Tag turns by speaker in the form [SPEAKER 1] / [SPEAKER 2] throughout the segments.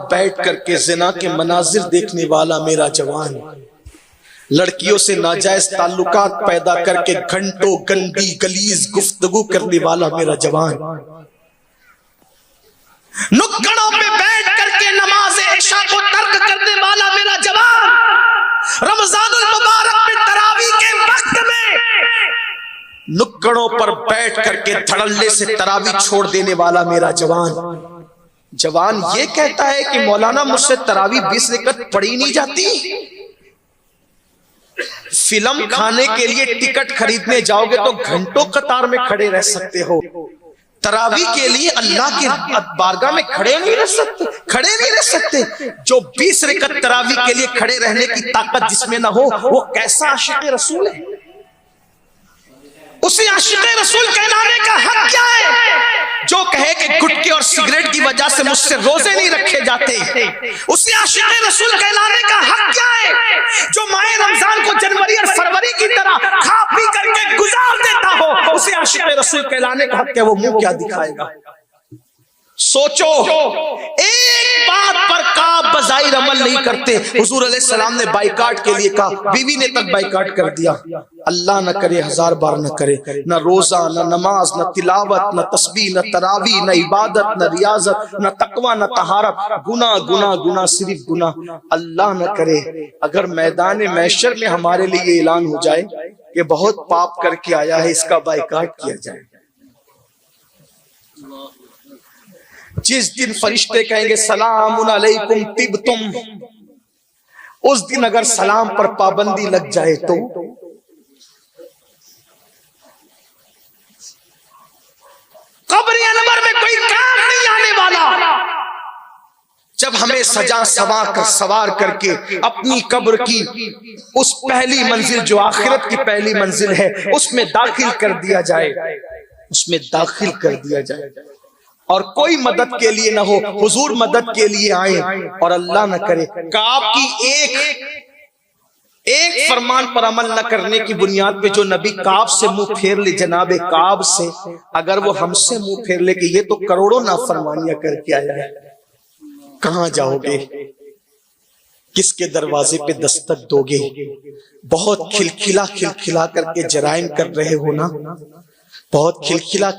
[SPEAKER 1] बैठ करके जिना के मनाजिर देखने वाला मेरा जवान, लड़कियों से नाजायज ताल्लुकात पैदा करके घंटों गंदी गलीज गुफ्तगू करने वाला मेरा जवान, नुक्कड़ों पे बैठ करके नमाज इशा को तर्क करने वाला मेरा जवान, रमजानुल मुबारक में तरावी के वक्त में नुक्कड़ों पर बैठ करके धड़ल्ले से तरावी छोड़ देने वाला मेरा जवान। जवान ये कहता है कि मौलाना मुझसे तरावी 20 रकअत पढ़ी नहीं जाती। फिल्म खाने के लिए टिकट खरीदने जाओगे तो घंटों कतार में खड़े रह सकते हो, तरावी के लिए अल्लाह की बारगाह में खड़े नहीं रह सकते। जो 20 रकअत तरावी के लिए खड़े रहने की ताकत जिसमें ना हो, वो कैसा आशिक़ रसूल है? उसे आशिक़ रसूल कहलाने का हक क्या है? जो कहे कि गुटखे और सिगरेट की वजह से मुझसे रोजे नहीं रखे जाते, उसे आशिक़ रसूल कहलाने का हक क्या है? जो माह रमजान को जनवरी और फरवरी की तरह खा पी करके गुजार देता हो, उसे आशिक़ रसूल कहलाने का हक है? वो मुंह क्या दिखाएगा? सोचो, एक बात पर काब बज़ाहिर अमल नहीं करते। हुजूर अलैहिस्सलाम ने बाइकाट के लिए कहा, बीवी ने तक बाइकाट कर दिया। अल्लाह न करे, 1000 बार न करे, न रोजा, न नमाज, न तिलावत, न तस्बीह, न तरावी, न इबादत, न रियाजत, न तकवा, न तहारत, गुना गुना गुना, सिर्फ गुना। अल्लाह न करे अगर मैदान महशर में हमारे लिए ऐलान हो जाए कि बहुत पाप करके आया है, इसका बाइकाट किया जाए। जिस दिन फरिश्ते कहेंगे सलामुन अलैकुम तिब्तुम, उस दिन अगर सलाम पर पाबंदी लग जाए तो कब्र अनवर में कोई काम नहीं आने वाला। जब हमें सजा सवार करके अपनी कब्र की उस पहली मंजिल जो आखिरत की पहली मंजिल है उसमें दाखिल कर दिया जाए, और कोई मदद के लिए ना हो, हुजूर मदद के लिए आए, और अल्लाह न करे काब की एक फरमान पर अमल न करने की बुनियाद पे जो नबी काब से मुंह फेर ले, जनाबे काब से अगर वो हमसे मुंह फेर ले कि ये तो करोड़ों नाफरमानियां करके आया है, कहां जाओगे? किसके दरवाजे पे दस्तक दोगे? बहुत खिलखिला करके जराइम कर रहे हो ना, बहुत खिलखिला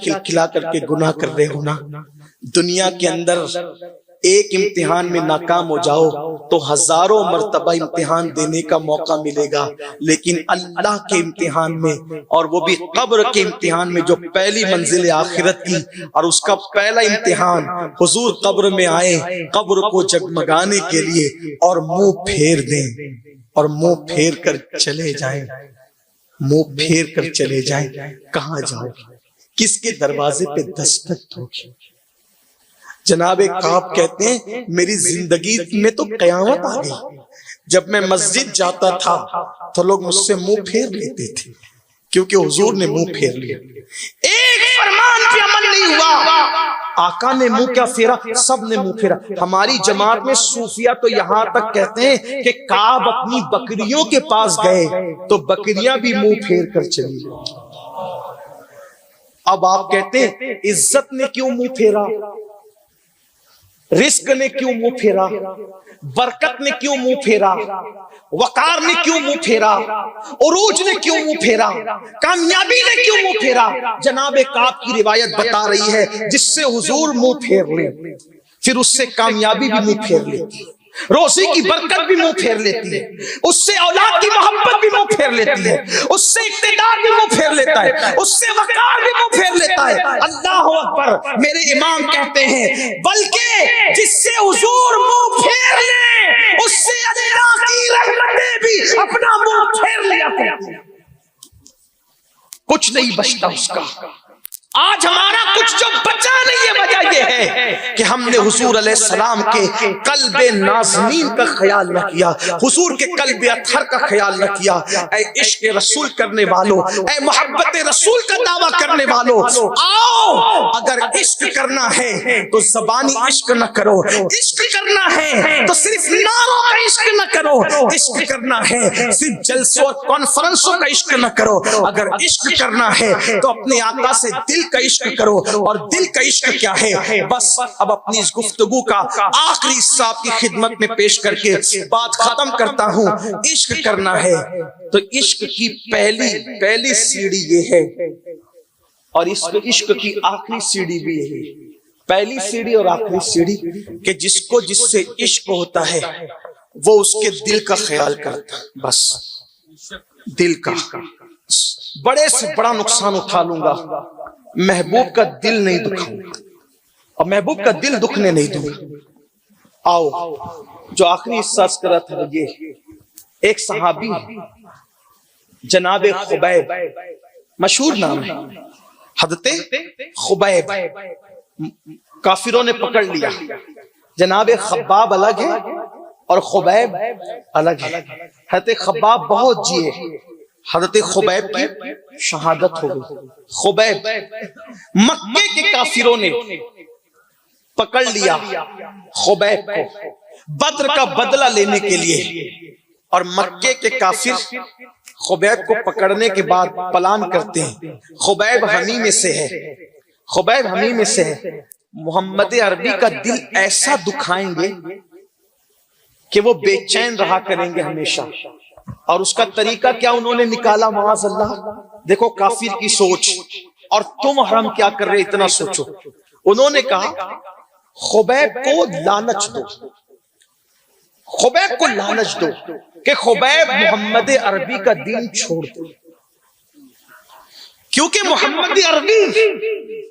[SPEAKER 1] करके गुनाह कर रहे हो ना। दुनिया के अंदर एक इम्तिहान में नाकाम हो जाओ तो हजारों मर्तबा इम्तिहान देने का मौका मिलेगा, लेकिन अल्लाह के इम्तिहान में, और वो भी कब्र के इम्तिहान में जो पहली मंजिल आखिरत की, और उसका पहला इम्तिहान हुजूर कब्र में आए, कब्र को जगमगाने के लिए, और मुंह फेर दें और मुंह फेर कर चले जाएं, मुंह फेर कर चले जाएं। कहां जाओगे? किसके दरवाजे पे दस्तक दोगे? जनाबे काब कहते हैं मेरी जिंदगी में तो कयामत आ गई। जब मैं मस्जिद जाता था तो लोग मुझसे मुंह फेर लेते थे, क्योंकि हुजूर ने मुंह फेर लिया। एक फरमान पे अमल नहीं हुआ, आका ने मुंह क्या फेरा? सब ने मुंह फेरा। हमारी जमात में सूफिया तो यहाँ तक कहते हैं कि काब अपनी बकरियों के पास गए तो बकरियां भी मुंह फेर कर चली। अब आप कहते हैं इज्जत ने क्यों मुंह फेरा, रिस्क ने क्यों मुंह फेरा, बरकत ने क्यों मुंह फेरा, वकार ने क्यों मुंह फेरा, उरूज ने क्यों मुंह फेरा, कामयाबी ने क्यों मुंह फेरा? जनाबे काब की रिवायत बता रही है जिससे हुजूर मुंह फेर ले, फिर उससे कामयाबी भी मुंह फेर लेती, रोजी की बरकत भी मुंह फेर लेती है, उससे औलाद की मोहब्बत भी मुंह फेर लेती है, उससे इक्तिदार भी मुंह फेर लेता है, उससे वकार भी मुंह फेर लेता है। अल्लाह अकबर। मेरे इमाम कहते हैं बल्कि जिससे हुजूर मुंह फेर ले उससे अल्लाह की रहमतें भी अपना मुंह फेर लिया करती हैं, कुछ नहीं बचता उसका। आज हमारा कुछ जो बचा नहीं है, वजह यह है कि हमने हुजूर अलैहिस्सलाम के कल्बे नाज़नीन का ख्याल न किया, हुजूर के कल्बे अतहर का ख्याल न किया। ऐ इश्क रसूल करने वालों, ऐ मोहब्बत रसूल का दावा करने वालों, आओ अगर इश्क करना है तो ज़बानी इश्क न करो, इश्क करना है तो सिर्फ नारों का इश्क न करो, इश्क करना है सिर्फ जलसों और कॉन्फ्रेंसों का इश्क न करो। अगर इश्क करना है तो अपने आका से दिल का इश्क करो, और दिल का इश्क क्या है? है। बस अब अपनी इस गुफ्तगू का आखिरी हिस्सा आपकी खिदमत में पेश करके बात खत्म करता हूँ। इश्क करना है तो इश्क की पहली सीढ़ी ये है, और इश्क की आखिरी सीढ़ी भी यही। पहली सीढ़ी और आखिरी सीढ़ी कि जिससे इश्क होता है वो उसके दिल का ख्याल करता है। बस दिल का, बड़े से बड़ा नुकसान उठा लूंगा, महबूब का दिल नहीं दुखाऊंगा और महबूब का दिल दुखने नहीं दूंगा। आओ जो आखिरी हिस्सा करा था, ये एक सहाबी जनाबे खुबैब, मशहूर नाम है हज़रत खुबैब, काफिरों ने पकड़ लिया। जनाबे खब्बाब अलग है और खुबैब अलग है। हज़रत खब्बाब बहुत जिए, हज़रत खुबैब की शहादत हो गई। खुबैब, मक्के के काफिरों ने पकड़ लिया खुबैब को बद्र का बदला लेने के लिए, और मक्के के काफिर खुबैब को पकड़ने के बाद प्लान करते हैं। खुबैब हमी में से है, खुबैब हमी में से है। मोहम्मद अरबी का दिल ऐसा दुखाएंगे कि वो बेचैन रहा करेंगे हमेशा। और उसका तरीका क्या उन्होंने निकाला, माअज़ल्लाह, देखो काफिर की सोच और तुम हम क्या कर रहे, इतना सोचो। उन्होंने कहा खुबैब को लानच दो, खुबैब को लानच दो कि खुबैब मोहम्मद अरबी का दीन छोड़ दो, क्योंकि मोहम्मद अरबी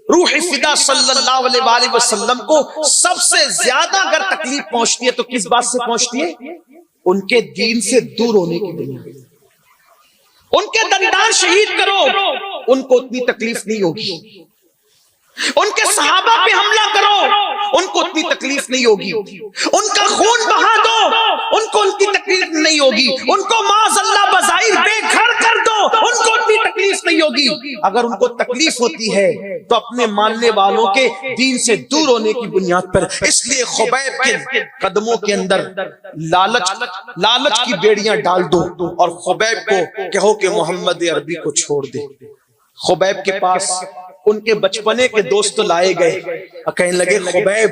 [SPEAKER 1] रूह फिदा सल्लल्लाहु अलैहि वसल्लम को सबसे ज्यादा अगर तकलीफ पहुंचती है तो किस बात से पहुंचती है? उनके दीन से दूर होने की वजह से। उनके दंडान शहीद करो, उनको उतनी तकलीफ नहीं होगी। उनके सहाबा पे हमला करो, उनको उतनी तकलीफ नहीं होगी। उनका खून बहा दो, उनको उनकी तकलीफ नहीं होगी। उनको माज़अल्लाह बज़ाहिर बेघर कर दो, उनको उतनी तकलीफ नहीं होगी। अगर उनको तकलीफ होती है तो अपने मानने वालों के दीन से दूर होने की बुनियाद पर। इसलिए खुबैब के कदमों के अंदर लालच की बेड़ियां डाल दो और खुबैब को कहो कि मोहम्मद अरबी को छोड़ दे। खुबैब के पास उनके बचपने के दोस्त लाए गए और कहने लगे खुबैब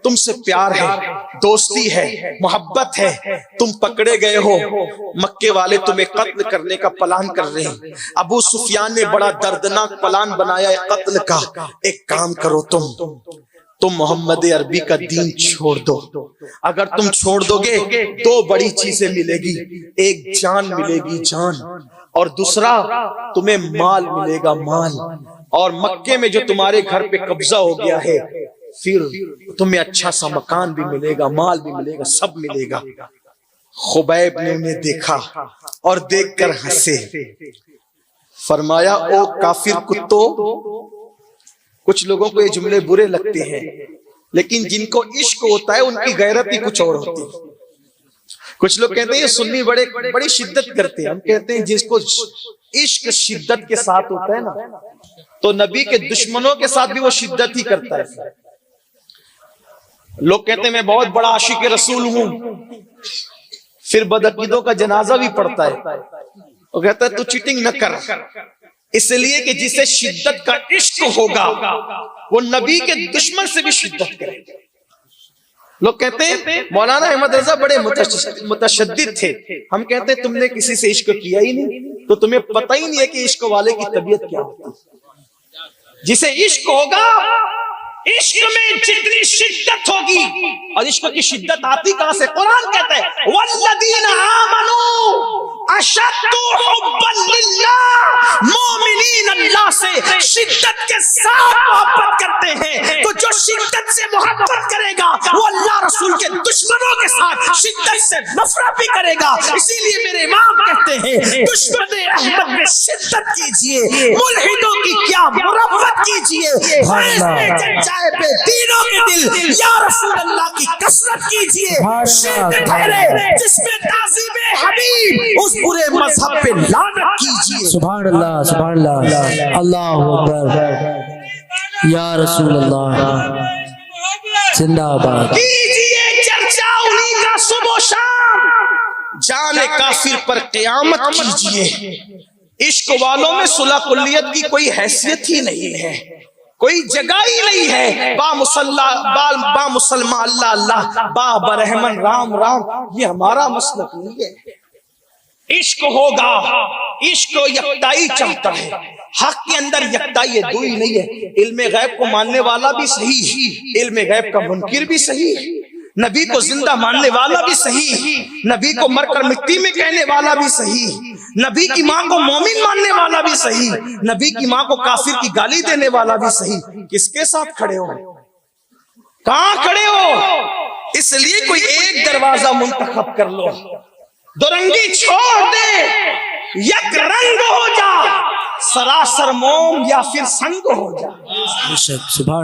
[SPEAKER 1] तुमसे प्यार है, दोस्ती है, मोहब्बत है, तुम पकड़े गए हो, मक्के वाले तुम्हें कत्ल करने का प्लान कर रहे हैं। अबू सुफियान ने बड़ा दर्दनाक प्लान बनाया है कत्ल का। एक काम करो, तुम मोहम्मद अरबी का दीन छोड़ दो। अगर तुम छोड़ दोगे दो बड़ी चीजें मिलेगी, एक जान मिलेगी, जान, और दूसरा तुम्हें माल मिलेगा, माल। और मक्के में जो तुम्हारे घर पे कब्जा हो गया है फिर तुम्हें अच्छा सा मकान भी मिलेगा, माल भी मिलेगा, सब मिलेगा। खुबैब ने उन्हें देखा और देखकर हंसे। फरमाया ओ काफिर कुत्तो, कुछ लोगों को ये जुमले बुरे लगते हैं, लेकिन जिनको इश्क होता है उनकी गैरत ही कुछ और होती है। कुछ लोग कहते हैं ये सुन्नी बड़ी शिद्दत करते हैं। हम कहते हैं जिसको इश्क शिद्दत के साथ होता है ना, तो नबी के दुश्मनों के साथ भी वो शिद्दत ही करता है। लोग कहते हैं मैं बहुत बड़ा आशिक रसूल हूं, फिर बदअकीदों का जनाजा भी पड़ता है। वो कहता है तू चीटिंग न कर, इसलिए कि जिसे शिद्दत का इश्क होगा वो नबी के दुश्मन से भी शिद्दत करेगा। लोग कहते हैं मौलाना अहमद रजा बड़े मुतशद्दिद थे। हम कहते हैं तुमने किसी से इश्क किया ही नहीं, तो तुम्हें पता ही नहीं है कि इश्क वाले की तबीयत क्या होती है। जिसे इश्क होगा, इश्क में जितनी शिद्दत होगी, और इश्क की शिद्दत आती कहां से? कुरान कहता है वल्लदीना आमनू अशद्दु हुब्बन लिल्लाह, मोमिनीन अल्लाह से शिद्दत के साथ मोहब्बत करते हैं। तो जो शिद्दत से मोहब्बत करेगा वो अल्लाह रसूल के दुश्मनों के साथ शिद्दत से नफरत भी करेगा। इसीलिए मेरे इमाम कहते हैं दुश्मन अहमद में शिद्दत कीजिए, मुल्हिदों की क्या मुरव्वत कीजिए, चाहे बेदीनों के दिल या रसूल अल्लाह की कसरत कीजिए। जिसमें ताज़ीब हबीब उस पूरे मजहब पे लानत कीजिए।
[SPEAKER 2] सुभान अल्लाह, सुभान अल्लाह, अल्लाहु अकबर, या रसूल अल्लाह, जिंदाबाद।
[SPEAKER 1] कीजिए चर्चा उन्हीं का सुबह शाम, जाने काफिर पर क़यामत कीजिए। इश्क वालों में सुलह कुल्लियत की कोई हैसियत ही नहीं है। कोई जगह ही नहीं है बा मुसलमान अल्लाह अल्लाह, बा बरहमन राम राम। ये हमारा मसलक नहीं है। इश्क होगा, इश्क यकताई चाहता है, हक के अंदर यकताई है, दुई नहीं है। इल्मे गैब को मानने वाला भी सही, इल्मे गैब का मुनकिर भी सही, नबी को जिंदा मानने वाला भी सही, नबी को मरकर मिट्टी में कहने वाला भी सही, नबी की माँ को मोमिन मानने वाला भी सही, नबी की माँ को काफिर की गाली देने वाला भी सही। किसके साथ खड़े हो, कहां खड़े हो? इसलिए कोई एक दरवाजा मुंतखब कर लो, दुरंगी छोड़ दे, यक रंग हो जा, सरासर मोम या फिर संग हो जा।
[SPEAKER 2] सुभान